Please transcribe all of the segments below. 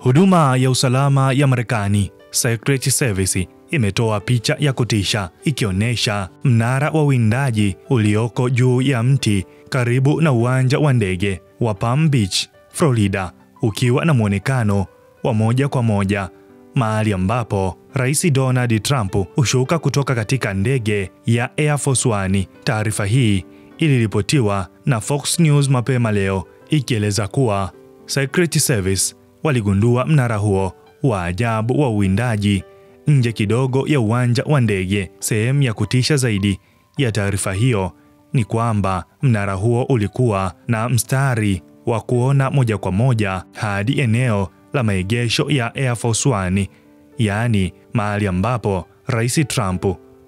Huduma ya usalama ya Marekani, Secret Service, imetoa picha ya kutisha ikionyesha mnara wa uwindaji ulioko juu ya mti karibu na uwanja wa ndege wa Palm Beach, Florida, ukiwa na muonekano wa moja kwa moja mahali ambapo Rais Donald Trump hushuka kutoka katika ndege ya Air Force One. Taarifa hii iliripotiwa na Fox News mapema leo ikieleza kuwa Secret Service waligundua mnara huo wa ajabu wa uwindaji nje kidogo ya uwanja wa ndege. Sehemu ya kutisha zaidi ya taarifa hiyo ni kwamba mnara huo ulikuwa na mstari wa kuona moja kwa moja hadi eneo la maegesho ya Air Force One, yaani mahali ambapo Rais Trump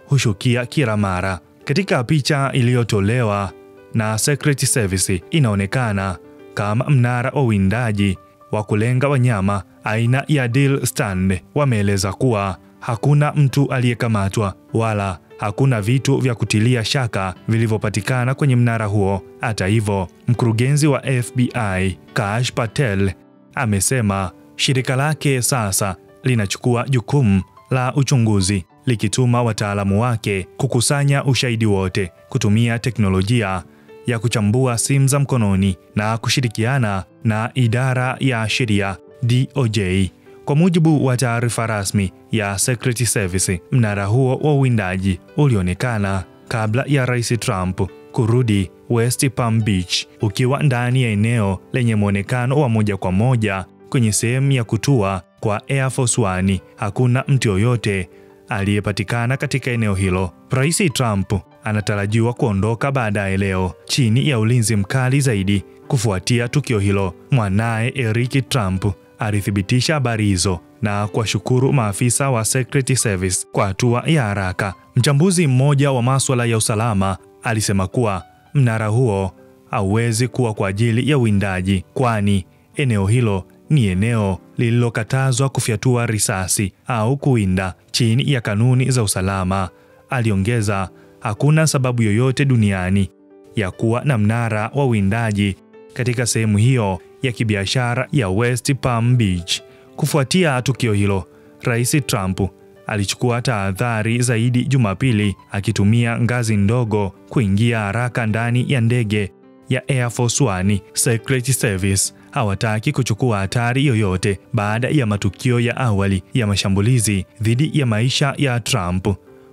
hushukia kila mara. Katika picha iliyotolewa na Secret Service, inaonekana kama mnara wa uwindaji wa kulenga wanyama aina ya deer stand. Wameeleza kuwa hakuna mtu aliyekamatwa wala hakuna vitu vya kutilia shaka vilivyopatikana kwenye mnara huo. Hata hivyo, mkurugenzi wa FBI Kash Patel amesema shirika lake sasa linachukua jukumu la uchunguzi, likituma wataalamu wake kukusanya ushahidi wote, kutumia teknolojia ya kuchambua simu za mkononi na kushirikiana na idara ya sheria DOJ. Kwa mujibu wa taarifa rasmi ya Secret Service, mnara huo wa uwindaji ulionekana kabla ya Rais Trump kurudi West Palm Beach, ukiwa ndani ya eneo lenye muonekano wa moja kwa moja kwenye sehemu ya kutua kwa Air Force One. Hakuna mtu yoyote aliyepatikana katika eneo hilo. Rais Trump anatarajiwa kuondoka baadaye leo chini ya ulinzi mkali zaidi kufuatia tukio hilo. Mwanae Eric Trump alithibitisha habari hizo na kuwashukuru maafisa wa Secret Service kwa hatua ya haraka. Mchambuzi mmoja wa masuala ya usalama alisema kuwa mnara huo hauwezi kuwa kwa ajili ya uwindaji, kwani eneo hilo ni eneo lililokatazwa kufyatua risasi au kuwinda chini ya kanuni za usalama. Aliongeza, hakuna sababu yoyote duniani ya kuwa na mnara wa uwindaji katika sehemu hiyo ya kibiashara ya West Palm Beach. Kufuatia tukio hilo, Rais Trump alichukua tahadhari zaidi Jumapili, akitumia ngazi ndogo kuingia haraka ndani ya ndege ya Air Force One. Secret Service hawataki kuchukua hatari yoyote baada ya matukio ya awali ya mashambulizi dhidi ya maisha ya Trump.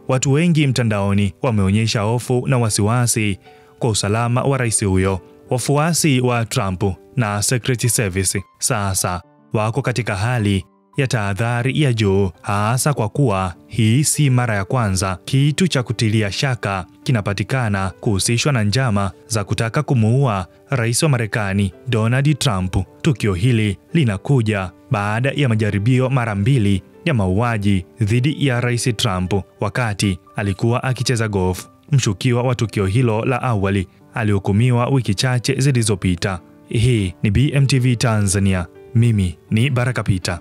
Watu wengi mtandaoni wameonyesha hofu na wasiwasi kwa usalama wa rais huyo. Wafuasi wa Trump na Secret Service sasa wako katika hali ya tahadhari ya juu, hasa kwa kuwa hii si mara ya kwanza kitu cha kutilia shaka kinapatikana kuhusishwa na njama za kutaka kumuua rais wa Marekani Donald Trump. Tukio hili linakuja baada ya majaribio mara mbili ya mauaji dhidi ya Rais Trump wakati alikuwa akicheza golf. Mshukiwa wa tukio hilo la awali alihukumiwa wiki chache zilizopita. Hii ni BMTV Tanzania. Mimi ni Baraka Peter.